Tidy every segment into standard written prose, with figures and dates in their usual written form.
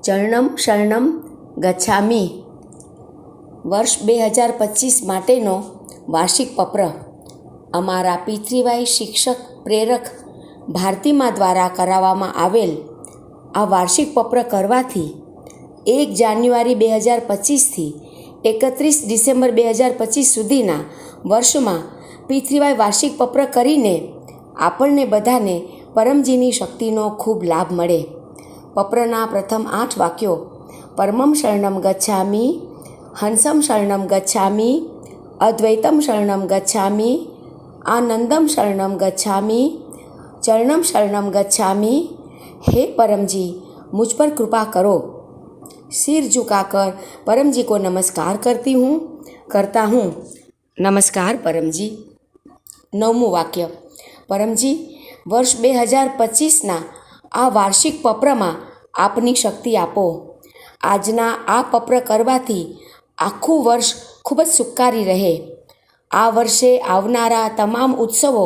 ચરણમ શરણમ ગચ્છામિ વર્ષ 2025 માટેનો વાર્ષિક પત્ર અમારા પૃથ્વીભાઈ શિક્ષક પ્રેરક ભારતીમા દ્વારા કરાવવામાં આવેલ આ વાર્ષિક પત્ર કરવાથી 1 જાન્યુઆરી 2025થી 31 ડિસેમ્બર 2025 સુધીના વર્ષમાં પૃથ્વીભાઈ વાર્ષિક પત્ર કરીને આપણને બધાને પરમજીની શક્તિનો ખૂબ લાભ મળે. પત્રના પ્રથમ 8 વાક્યો: પરમમ શરણમ ગચ્છામિ, હંસમ શરણમ ગચ્છામિ, અદ્વૈતમ શરણમ ગચ્છામિ, આનંદમ શરણમ ગચ્છામિ, ચરણમ શરણમ ગચ્છામિ. हे परम जी, मुझ पर कृपा करो. सिर झुकाकर परम जी को नमस्कार करता हूँ. नमस्कार परम जी. 9मुं वाक्य: परमजी, વર્ષ 2025ના આ વાર્ષિક પત્રમાં આપની શક્તિ આપો. આજના આ પત્ર કરવાથી આખું વર્ષ ખૂબ જ સુખારી રહે. આ વર્ષે આવનારા તમામ ઉત્સવો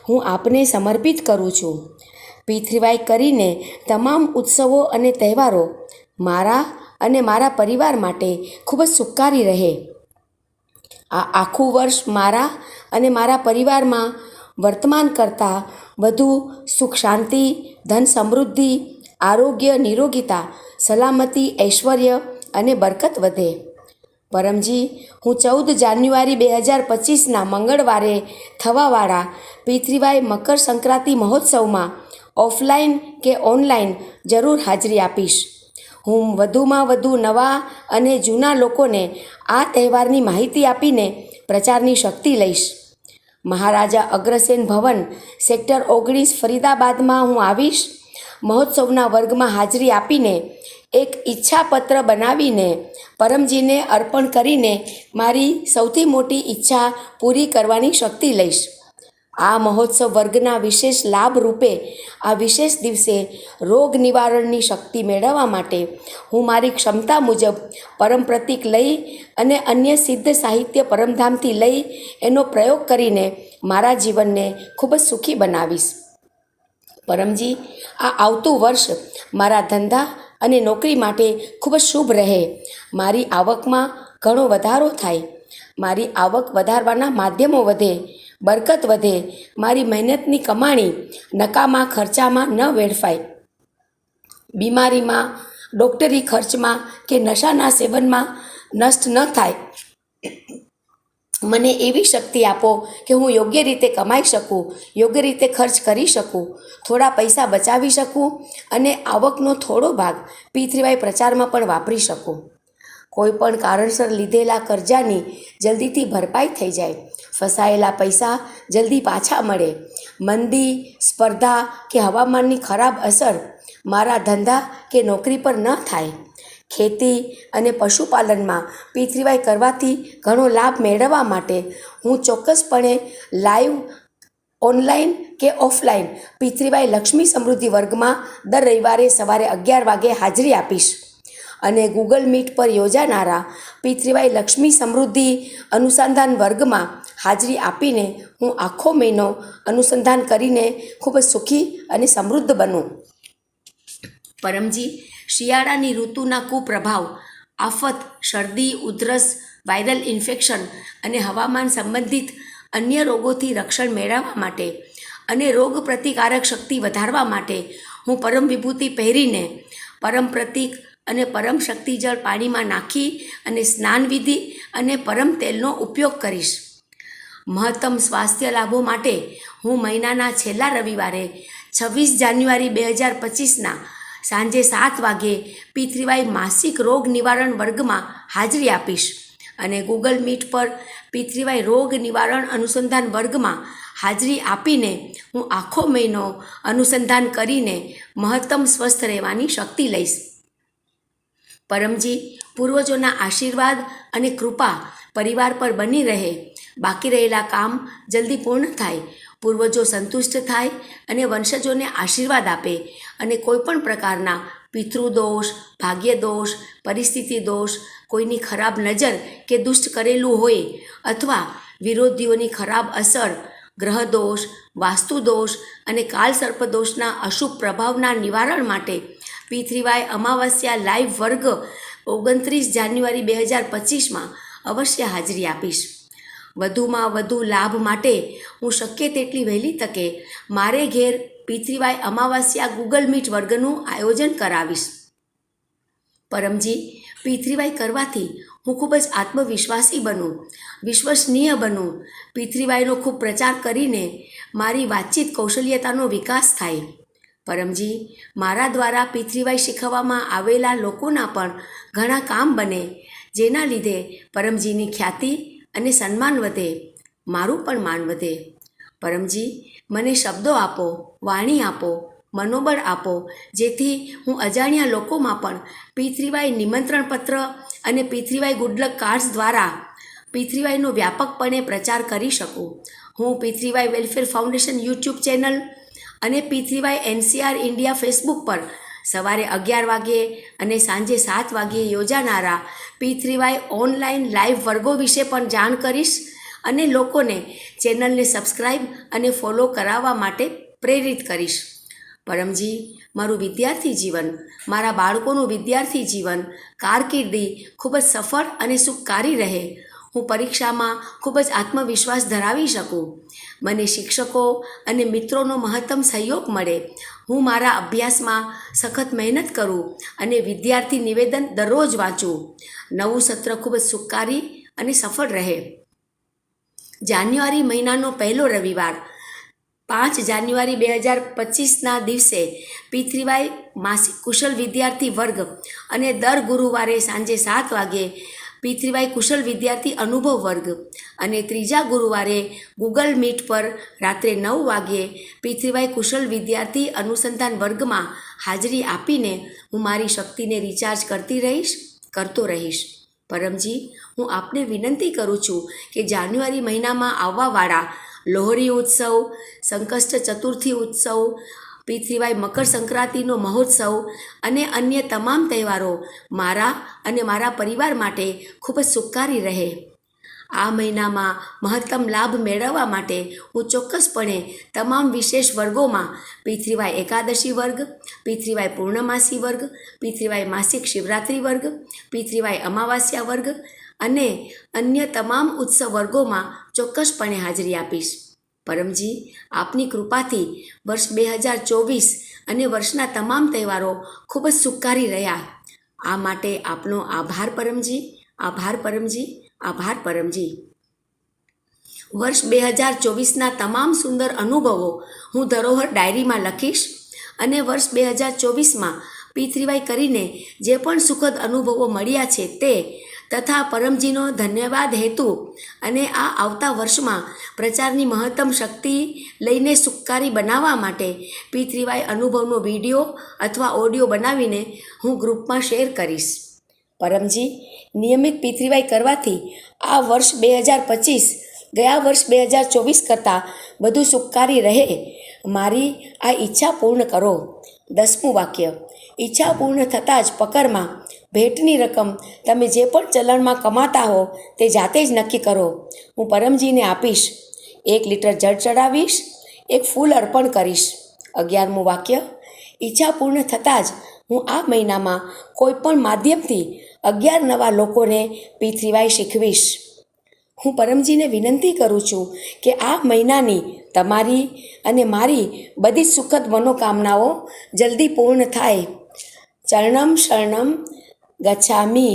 હું આપને સમર્પિત કરું છું. પૃથ્વીભાઈ કરીને તમામ ઉત્સવો અને તહેવારો મારા અને મારા પરિવાર માટે ખૂબ જ સુખારી રહે. આ આખું વર્ષ મારા અને મારા પરિવારમાં વર્તમાન કરતાં વધુ સુખ શાંતિ, ધન સમૃદ્ધિ, આરોગ્ય, નિરોગીતા, સલામતી, ઐશ્વર્ય અને બરકત વધે. પરમજી, હું 14 જાન્યુઆરી 2025ના મંગળવારે થવાવાળા પૃથ્વીભાઈ મકર સંક્રાંતિ મહોત્સવમાં ઓફલાઈન કે ઓનલાઈન જરૂર હાજરી આપીશ. હું વધુમાં વધુ નવા અને જૂના લોકોને આ તહેવારની માહિતી આપીને પ્રચારની શક્તિ લઈશ. મહારાજા અગ્રસેન ભવન, સેક્ટર 19, ફરીદાબાદમાં હું આવીશ. મહોત્સવના વર્ગમાં હાજરી આપીને એક ઈચ્છાપત્ર બનાવીને પરમજીને અર્પણ કરીને મારી સૌથી મોટી ઈચ્છા પૂરી કરવાની શક્તિ લઈશ. આ મહોત્સવ વર્ગના વિશેષ લાભ રૂપે આ વિશેષ દિવસે રોગ નિવારણની શક્તિ મેળવવા માટે હું મારી ક્ષમતા મુજબ પરમ પ્રતીક લઈ અને અન્ય સિદ્ધ સાહિત્ય પરમધામથી લઈ એનો પ્રયોગ કરીને મારા જીવનને ખૂબ જ સુખી બનાવીશ. પરમજી, આ આવતું વર્ષ મારા ધંધા અને નોકરી માટે ખૂબ જ શુભ રહે. મારી આવકમાં ઘણો વધારો થાય. મારી આવક વધારવાના માધ્યમો વધે, બરકત વધે. મારી મહેનતની કમાણી નકામા ખર્ચામાં ન વેડફાય. બીમારીમાં, ડૉક્ટરી ખર્ચમાં કે નશાના સેવનમાં નષ્ટ ન થાય. મને એવી શક્તિ આપો કે હું યોગ્ય રીતે કમાઈ શકું, યોગ્ય રીતે ખર્ચ કરી શકું, થોડા પૈસા બચાવી શકું અને આવકનો થોડો ભાગ પૃથ્વીભાઈ પ્રચારમાં પણ વાપરી શકું. કોઈ પણ કારણસર લીધેલા કર્જાની જલ્દીથી ભરપાઈ થઈ જાય. ફસાયેલા પૈસા જલ્દી પાછા મળે. મંદી, સ્પર્ધા કે હવામાનની ખરાબ અસર મારા ધંધા કે નોકરી પર ન થાય. ખેતી અને પશુપાલનમાં પૃથ્વીભાઈ કરવાથી ઘણો લાભ મેળવવા માટે હું ચોક્કસપણે લાઈવ, ઓનલાઈન કે ઓફલાઈન પૃથ્વીભાઈ લક્ષ્મી સમૃદ્ધિ વર્ગમાં દર રવિવારે સવારે 11 વાગે હાજરી આપીશ. અને ગૂગલ મીટ પર યોજાનારા પૃથ્વીભાઈ લક્ષ્મી સમૃદ્ધિ અનુસંધાન વર્ગમાં હાજરી આપીને હું આખો મહિનો અનુસંધાન કરીને ખૂબ જ સુખી અને સમૃદ્ધ બનું. પરમજી, શિયાળાની ઋતુના કુપ્રભાવ, આફત, શરદી, ઉધરસ, વાયરલ ઇન્ફેક્શન અને હવામાન સંબંધિત અન્ય રોગોથી રક્ષણ મેળવવા માટે અને રોગ પ્રતિકારક શક્તિ વધારવા માટે હું પરમ વિભૂતિ પહેરીને પરમ પ્રતીક અને પરમ શક્તિજળ પાણીમાં નાખી અને સ્નાનવિધિ અને પરમ તેલનો ઉપયોગ કરીશ. મહત્તમ સ્વાસ્થ્ય લાભો માટે હું મહિનાના છેલ્લા રવિવારે 26 જાન્યુઆરી 2025ના સાંજે 7 વાગે પૃથ્વીભાઈ માસિક રોગ નિવારણ વર્ગમાં હાજરી આપીશ. અને ગૂગલ મીટ પર પૃથ્વીભાઈ રોગ નિવારણ અનુસંધાન વર્ગમાં હાજરી આપીને હું આખો મહિનો અનુસંધાન કરીને મહત્તમ સ્વસ્થ રહેવાની શક્તિ લઈશ. પરમજી, પૂર્વજોના આશીર્વાદ અને કૃપા પરિવાર પર બની રહે. બાકી રહેલા કામ જલ્દી પૂર્ણ થાય. પૂર્વજો સંતુષ્ટ થાય અને વંશજોને આશીર્વાદ આપે અને કોઈપણ પ્રકારના પિતૃદોષ, ભાગ્યદોષ, પરિસ્થિતિ દોષ, કોઈની ખરાબ નજર કે દુષ્ટ કરેલું હોય અથવા વિરોધીઓની ખરાબ અસર, ગ્રહદોષ, વાસ્તુદોષ અને કાળસર્પદોષના અશુભ પ્રભાવના નિવારણ માટે P3Y અમાવસ્યા લાઈવ વર્ગ 29 જાન્યુઆરી 2025માં અવશ્ય હાજરી આપીશ. વધુમાં વધુ લાભ માટે હું શક્ય તેટલી વહેલી તકે મારે ઘેર P3Y અમાવસ્યા ગૂગલ મીટ વર્ગનું આયોજન કરાવીશ. પરમજી, P3Y કરવાથી હું ખૂબ જ આત્મવિશ્વાસી બનું, વિશ્વસનીય બનું. P3Yનો ખૂબ પ્રચાર કરીને મારી વાતચીત કૌશલ્યતાનો વિકાસ થાય. પરમજી, મારા દ્વારા P3Y શીખવવામાં આવેલા લોકોના પણ ઘણા કામ બને, જેના લીધે પરમજીની ખ્યાતિ અને સન્માન વધે, મારું પણ માન વધે. પરમજી, મને શબ્દો આપો, વાણી આપો, મનોબળ આપો, જેથી હું અજાણ્યા લોકોમાં પણ P3Y નિમંત્રણ પત્ર અને P3Y ગુડલક કાર્ડ્સ દ્વારા P3Yનો વ્યાપકપણે પ્રચાર કરી શકું. હું P3Y welfare foundation YouTube channel અને P3Y NCR ઇન્ડિયા ફેસબુક પર સવારે 11 વાગ્યે અને સાંજે 7 વાગ્યે યોજાનારા P3Y ઓનલાઈન લાઈવ વર્ગો વિશે પણ જાણ કરીશ અને લોકોને ચેનલને સબસ્ક્રાઈબ અને ફોલો કરાવવા માટે પ્રેરિત કરીશ. પરમજી, મારું વિદ્યાર્થી જીવન, મારા બાળકોનું વિદ્યાર્થી જીવન, કારકિર્દી ખૂબ જ સફળ અને સુખકારી રહે. હું પરીક્ષામાં ખૂબ જ આત્મવિશ્વાસ ધરાવી શકું. મને શિક્ષકો અને મિત્રોનો મહત્તમ સહયોગ મળે. હું મારા અભ્યાસમાં સખત મહેનત કરું અને વિદ્યાર્થી નિવેદન દરરોજ વાંચું. નવું સત્ર ખૂબ જ સુખકારી અને સફળ રહે. જાન્યુઆરી મહિનાનો પહેલો રવિવાર 5 જાન્યુઆરી 2025ના દિવસે P3Y માસિક કુશલ વિદ્યાર્થી વર્ગ અને દર ગુરુવારે સાંજે 7 વાગ્યે P3Y કુશલ વિદ્યાર્થી અનુભવ વર્ગ અને ત્રીજા ગુરુવારે ગૂગલ મીટ પર રાત્રે 9 વાગ્યે P3Y કુશલ વિદ્યાર્થી અનુસંધાન વર્ગમાં હાજરી આપીને હું મારી શક્તિને રિચાર્જ કરતો રહીશ. પરમજી, હું આપને વિનંતી કરું છું કે જાન્યુઆરી મહિનામાં આવવાવાળા લોહરી ઉત્સવ, સંકષ્ટ ચતુર્થી ઉત્સવ, P3Y મકર સંક્રાંતિનો મહોત્સવ અને અન્ય તમામ તહેવારો મારા અને મારા પરિવાર માટે ખૂબ જ સુખકારી રહે. આ મહિનામાં મહત્તમ લાભ મેળવવા માટે હું ચોક્કસપણે તમામ વિશેષ વર્ગોમાં P3Y એકાદશી વર્ગ, P3Y પૂર્ણમાસી વર્ગ, P3Y માસિક શિવરાત્રિ વર્ગ, P3Y અમાવાસ્યા વર્ગ અને અન્ય તમામ ઉત્સવ વર્ગોમાં ચોક્કસપણે હાજરી આપીશ. પરમજી, આપની કૃપાથી વર્ષ 2024 અને વર્ષના તમામ તહેવારો ખૂબ જ સુખકારી રહ્યા. આ માટે આપનો આભાર પરમજી, આભાર પરમજી, આભાર પરમજી. વર્ષ 2024ના તમામ સુંદર અનુભવો હું ધરોહર ડાયરીમાં લખીશ અને વર્ષ 2024માં P3Y કરીને જે પણ સુખદ અનુભવો મળ્યા છે તે તથા પરમજીનો ધન્યવાદ હેતુ અને આ આવતા વર્ષમાં પ્રચારની મહત્તમ શક્તિ લઈને સુખકારી બનાવવા માટે P3Y અનુભવનો વિડીયો અથવા ઓડિયો બનાવીને હું ગ્રુપમાં શેર કરીશ. પરમજી, નિયમિત P3Y કરવાથી આ વર્ષ 2025 ગયા વર્ષ 2024 કરતાં વધુ સુખકારી રહે. મારી આ ઈચ્છા પૂર્ણ કરો. 10મું વાક્ય: ઈચ્છા પૂર્ણ થતાં જ પકરમાં ભેટની રકમ તમે જે પણ ચલણમાં કમાતા હો તે જાતે જ નક્કી કરો. હું પરમજીને આપીશ. 1 લીટર જળ ચડાવીશ, 1 ફૂલ અર્પણ કરીશ. 11મું વાક્ય: ઈચ્છા પૂર્ણ થતાં જ હું આ મહિનામાં કોઈ પણ માધ્યમથી 11 નવા લોકોને P3Y શીખવીશ. હું પરમજીને વિનંતી કરું છું કે આ મહિનાની તમારી અને મારી બધી જ સુખદ મનોકામનાઓ જલ્દી પૂર્ણ થાય. ચરણમ શરણમ ગચ્છામિ.